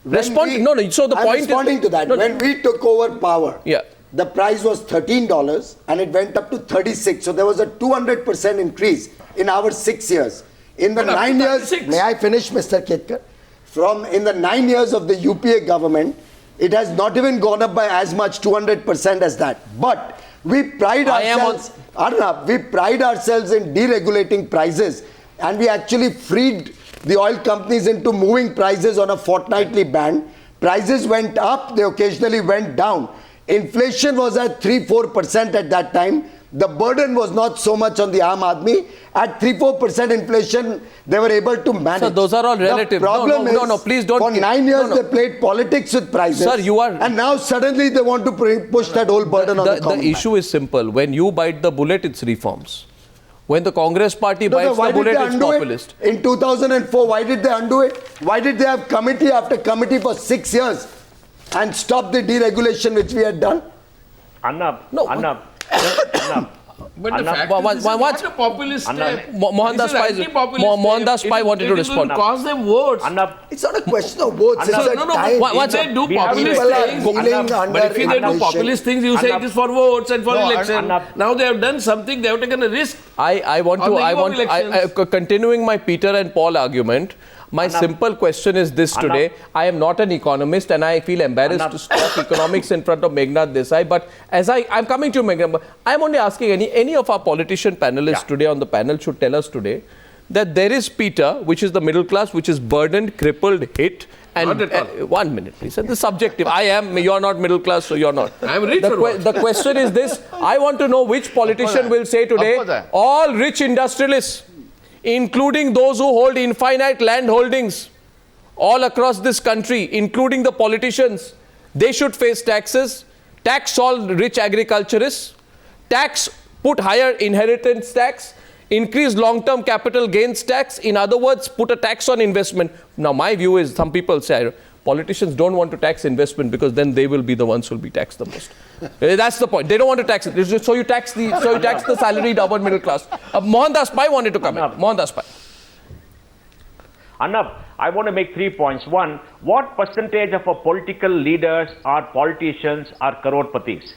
No. So the point is... responding to that. When we took over power, the price was $13 and it went up to 36. So there was a 200% increase in our 6 years. In the 9 years, may I finish, Mr. Ketkar? In the 9 years of the UPA government, it has not even gone up by as much, 200% as that. But we pride ourselves, Arnab, we pride ourselves in deregulating prices, and we actually freed the oil companies into moving prices on a fortnightly band. Prices went up, they occasionally went down. Inflation was at 3-4% at that time. The burden was not so much on the Aam Aadmi. At 3-4% inflation, they were able to manage. So those are all relative. The problem is, please don't. For 9 years, they played politics with prices. Sir, you are. And now suddenly they want to push that whole burden on the common man. The issue is simple. When you bite the bullet, it's reforms. When the Congress party bites the bullet, it's populist. In 2004, why did they undo it? Why did they have committee after committee for 6 years and stop the deregulation which we had done? Arnab. But the fact is, this is not a populist step. Mohandas Pai wanted to respond. It will cost them votes. It's not a question of votes. It's a time. If they do populist things, but if they do populist things, you say it is for votes and for election. Now they have done something, they have taken a risk. Continuing my Peter and Paul argument, my simple question is this today. I am not an economist and I feel embarrassed to talk economics in front of Meghnad Desai. But as I'm coming to Meghnad, I'm only asking any of our politician panelists today on the panel should tell us today that there is Peter, which is the middle class, which is burdened, crippled, hit. And 1 minute, please. And this is subjective. You're not middle class, so you're not. I'm rich. The question is this. I want to know which politician will say today, all rich industrialists, including those who hold infinite land holdings all across this country, including the politicians, they should face taxes, tax all rich agriculturists, put higher inheritance tax, increase long-term capital gains tax. In other words, put a tax on investment. Now, my view is some people say politicians don't want to tax investment because then they will be the ones who will be taxed the most. That's the point. They don't want to tax it. So you tax the salaried upper middle class. Mohandas Pai wanted to come in. Mohandas Pai. Arnab, I want to make 3 points. One, what percentage of our political leaders or politicians are crorpatis?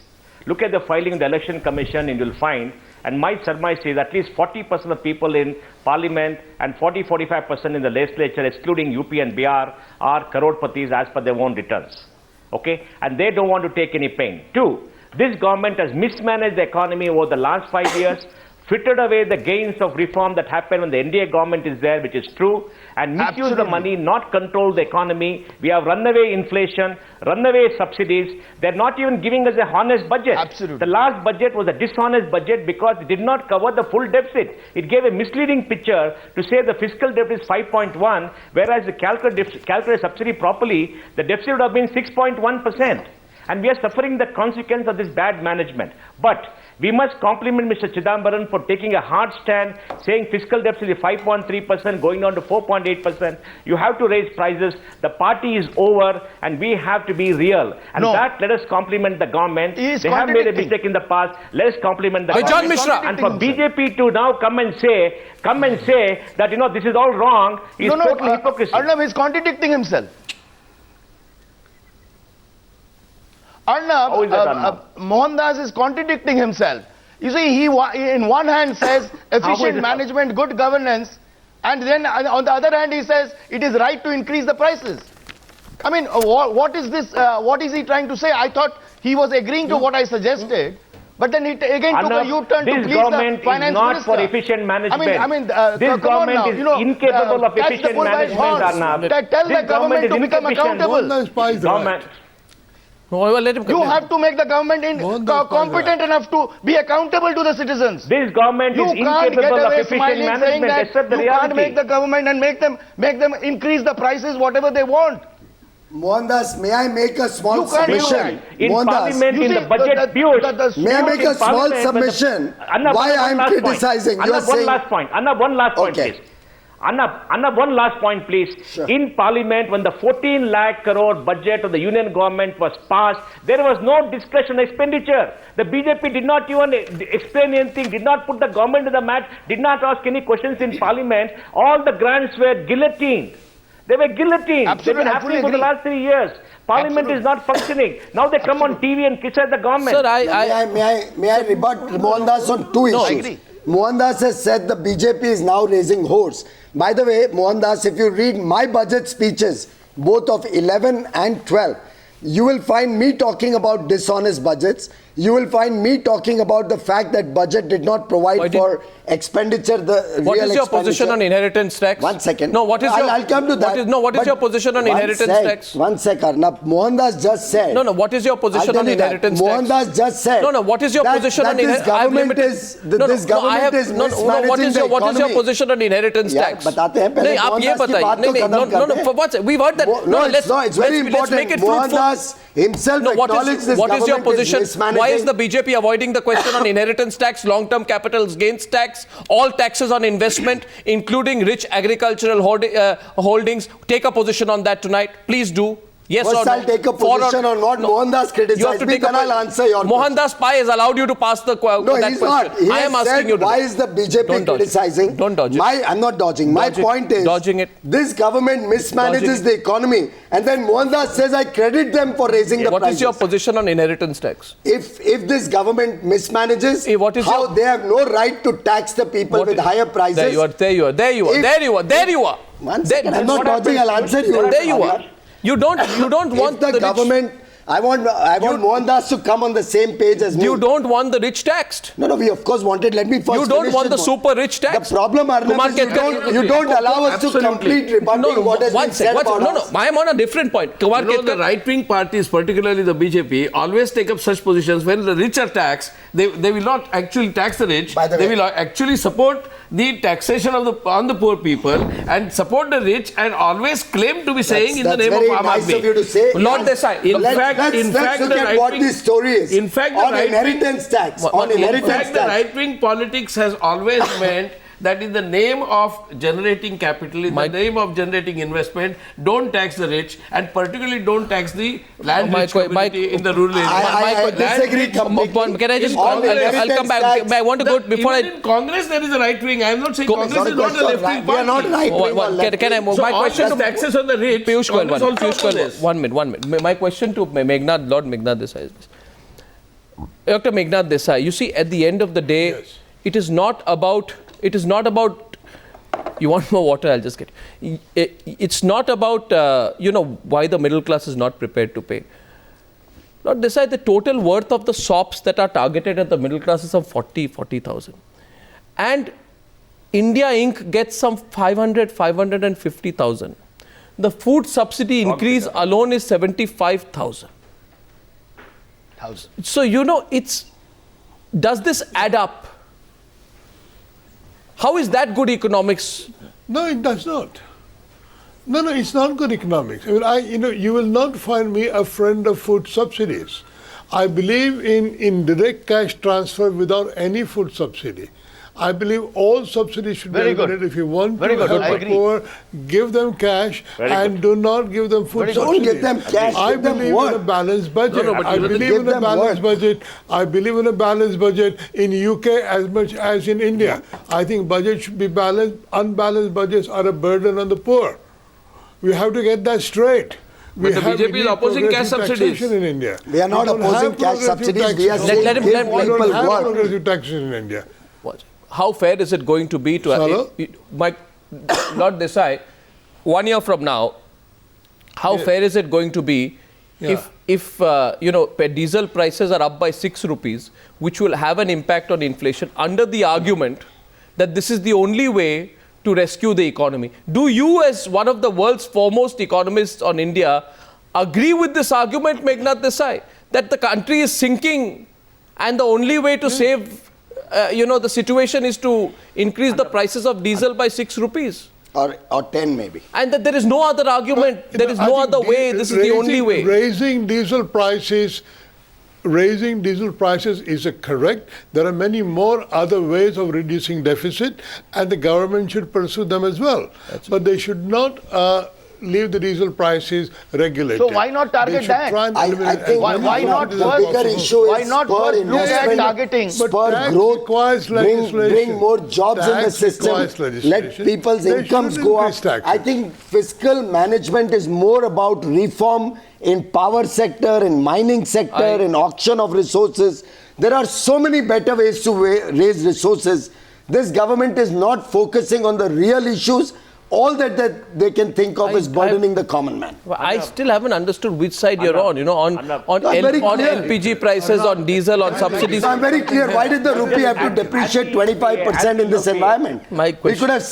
Look at the filing of the Election Commission and you'll find, and my surmise is at least 40% of people in Parliament and 40-45% in the legislature, excluding UP and BR, are crorpatis as per their own returns. Okay? And they don't want to take any pain. Two, this government has mismanaged the economy over the last 5 years, frittered away the gains of reform that happened when the NDA government is there, which is true, and misused the money, not controlled the economy. We have runaway inflation, runaway subsidies. They're not even giving us a honest budget. Absolutely. The last budget was a dishonest budget because it did not cover the full deficit. It gave a misleading picture to say the fiscal deficit is 5.1, whereas the calculate subsidy properly, the deficit would have been 6.1%. And we are suffering the consequence of this bad management. But we must compliment Mr. Chidambaran for taking a hard stand, saying fiscal deficit is 5.3%, going down to 4.8%. You have to raise prices. The party is over, and we have to be real. And that, let us compliment the government. They have made a mistake in the past. Let us compliment the government. And for BJP to now come and say that, this is all wrong, is totally hypocrisy. Arnab is contradicting himself. Arnab, Mohandas is contradicting himself. You see, he in one hand says efficient management, good governance, and then on the other hand he says it is right to increase the prices. I mean, what is this? What is he trying to say? I thought he was agreeing to what I suggested, but then he again took a U-turn to please the finance not minister. For efficient management. I mean, this government is incapable of efficient management, Arnab. Tell the government to become accountable. You have to make the government competent enough to be accountable to the citizens. This government is incapable of efficient management. Accept the reality. You can't make the government and make them increase the prices whatever they want. Mohandas, may I make a small submission? In Parliament, in the budget, may I make a small submission? Why I am criticizing? You are saying... One last point, please. Arnab, one last point, please. Sure. In Parliament, when the 14 lakh crore budget of the Union government was passed, there was no discretionary expenditure. The BJP did not even explain anything, did not put the government to the mat, did not ask any questions in Parliament. All the grants were guillotined. They were guillotined. Absolutely, They've been I happening fully for the agree. last 3 years. Parliament is not functioning. Now they come on TV and criticize the government. Sir, May I rebut Mohandas on two issues? I agree. Mohandas has said the BJP is now raising horse. By the way, Mohandas, if you read my budget speeches, both of 11 and 12, you will find me talking about dishonest budgets. You will find me talking about the fact that budget did not provide for expenditure, What is your position on inheritance tax? 1 second. No, what is your... I'll come to that. What is your position on inheritance tax? 1 second. Now, Mohandas just said... No, what is your position on inheritance tax? Mohandas just said... No, what is your position on inheritance tax? This government is mismanaging the economy. What is your position on inheritance tax? बताते हैं पहले Mohandas की बात तो खत्म करते हैं. We've heard that. No, it's very important. Mohandas himself acknowledged this government is mismanaging. Why is the BJP avoiding the question on inheritance tax, long-term capital gains tax, all taxes on investment, including rich agricultural holdings? Take a position on that tonight. Please do. Yes First, or no? I'll take a position on what Mohandas criticized me, then I'll answer your Mohandas Pai has allowed you to pass the question. No, he's not. He I am asking you to. Why is the BJP criticizing? Don't dodge it. I'm not dodging. My point is, this government mismanages the economy, and then Mohandas says, I credit them for raising the prices. What is your position on inheritance tax? If this government mismanages, how they have no right to tax the people with higher prices. There you are. One second, I'm not dodging, I'll answer you. There you are. You don't want the government. I want Mohandas to come on the same page as me. You don't want the rich taxed. No, we of course wanted. Let me first. You don't want the super rich tax. The problem, Arnav, is you don't allow us to complete rebutting what has been said about us. I am on a different point. The right-wing parties, particularly the BJP, always take up such positions when the rich are taxed. They will not actually tax the rich. They will actually support the taxation on the poor people and support the rich and always claim to be saying in the name of Aam Admi. That's very nice of you to say. Lord Desai. Let's look at what this story is. In fact, on inheritance tax. The right-wing politics has always meant that in the name of generating capital, in the name of generating investment, don't tax the rich and particularly don't tax the land-rich community in the rural areas. I disagree completely. Can I just... I'll come back. I want to go before in Congress there is a right wing. I am not saying Congress is not a left-wing party. We are not right-wing. Can I move? My question to taxes on the rich. Piyush Goyal, 1 minute. My question to Lord Meghnad Desai is this. Dr. Meghnad Desai, you see, at the end of the day, it is not about... You want more water? I'll just get it. It's not about, why the middle class is not prepared to pay. Lord Desai, the total worth of the SOPs that are targeted at the middle class is some 40,000. And India Inc. gets some 550,000. The food subsidy increase alone is 75,000. So, does this add up? How is that good economics? No, it does not. No, it's not good economics. I mean, you will not find me a friend of food subsidies. I believe in direct cash transfer without any food subsidy. I believe all subsidies should be eliminated. If you want to help the poor, give them cash and do not give them food subsidies. Don't give them cash. I believe in a balanced budget. I believe in a balanced budget. I believe in a balanced budget in UK as much as in India. I think budget should be balanced. Unbalanced budgets are a burden on the poor. We have to get that straight. But the BJP is opposing cash subsidies. In India. We are not opposing cash subsidies. We are saying give people work. Progressive taxes in India. How fair is it going to be to... Lord Desai, 1 year from now, how fair is it going to be if diesel prices are up by 6 rupees, which will have an impact on inflation, under the argument that this is the only way to rescue the economy? Do you, as one of the world's foremost economists on India, agree with this argument, Meghnad Desai, that the country is sinking and the only way to save the situation is to increase the prices of diesel by 6 rupees? Or 10 maybe. And that there is no other argument, there is no other way, this is the only way. Raising diesel prices is correct. There are many more other ways of reducing deficit and the government should pursue them as well. But they should not leave the diesel prices regulated. So why not target They should that? try and I eliminate think as why much not as the first- bigger possible. issue Why is not spur first look at investment, targeting? But spur tax growth, requires legislation. bring more jobs in the Tax system, requires let legislation. people's They incomes shouldn't go up. increase taxes. I think fiscal management is more about reform in power sector, in mining sector, in auction of resources. There are so many better ways to raise resources. This government is not focusing on the real issues. All that they can think of is burdening the common man. I still haven't understood which side you're on, on very clear. LPG prices, on diesel, on subsidies. So I'm very clear. Why did the rupee have to depreciate 25% in this environment? My We question- could have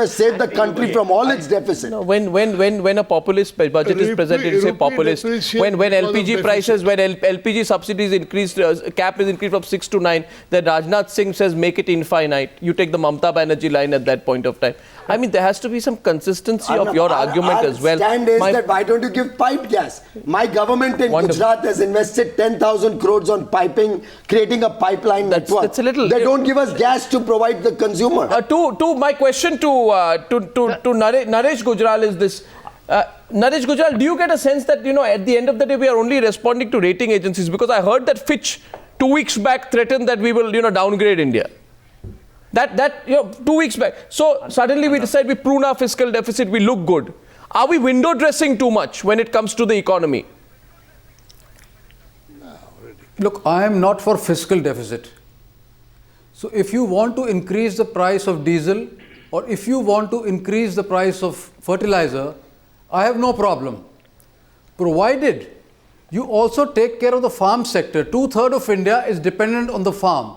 saved the country from all its deficit. No, when a populist budget is presented, you say Rupee populist. depreciation When because of LPG prices, deficit. when LPG subsidies increased, cap is increased from 6 to 9, then Rajnath Singh says make it infinite. You take the Mamata Banerjee line at that point of time. I mean, there has to be some consistency of your argument as well. Stand is that why don't you give piped gas? My government in Wonderful. Gujarat has invested 10,000 crores on piping, creating a pipeline network. that's a little- They don't give us gas to provide the consumer. My question to Naresh Gujral is this. Naresh Gujral, do you get a sense that, at the end of the day, we are only responding to rating agencies? Because I heard that Fitch 2 weeks back threatened that we will, downgrade India. That 2 weeks back. So suddenly we decide we prune our fiscal deficit, we look good. Are we window dressing too much when it comes to the economy? Look, I am not for fiscal deficit. So if you want to increase the price of diesel or if you want to increase the price of fertilizer, I have no problem. Provided you also take care of the farm sector. 2/3 of India is dependent on the farm.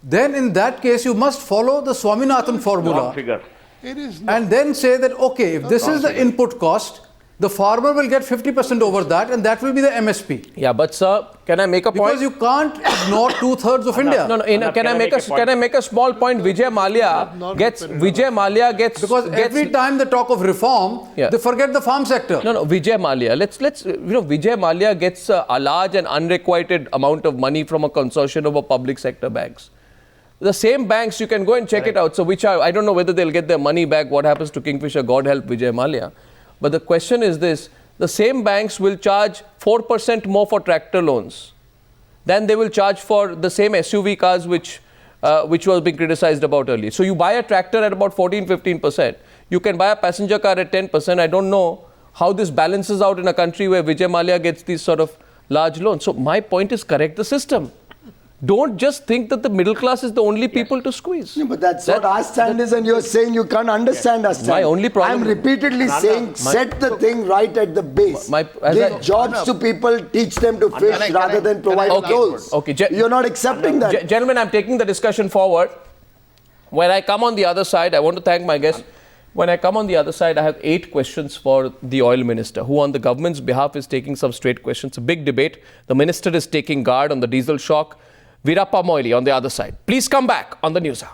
Then in that case, you must follow the Swaminathan formula. Wrong figure. It is not. And then say that, okay, if this is the input cost, the farmer will get 50% over that and that will be the MSP. Yeah, but sir, can I make a point? Because you can't ignore 2/3 of India. No, can I make a small point? Vijay Mallya gets Because every time they talk of reform, Yeah. they forget the farm sector. No, Vijay Mallya. Let's Vijay Mallya gets a large and unrequited amount of money from a consortium of public sector banks. The same banks, you can go and check it out. So I don't know whether they'll get their money back. What happens to Kingfisher? God help Vijay Mallya. But the question is this: the same banks will charge 4% more for tractor loans than they will charge for the same SUV cars which was being criticized about earlier. So you buy a tractor at about 14-15%. You can buy a passenger car at 10%. I don't know how this balances out in a country where Vijay Mallya gets these sort of large loans. So my point is, correct the system. Don't just think that the middle class is the only people to squeeze. Yeah, but that's what our stand is, and you're saying you can't understand our stand. My only problem- I'm repeatedly saying set the thing right at the base. Give jobs to people, teach them to fish rather than provide tolls. Okay, you're not accepting that. Gentlemen, I'm taking the discussion forward. When I come on the other side, I want to thank my guests. When I come on the other side, I have 8 questions for the oil minister, who on the government's behalf is taking some straight questions. A big debate. The minister is taking guard on the diesel shock. Veerappa Moily on the other side. Please come back on the Newshour.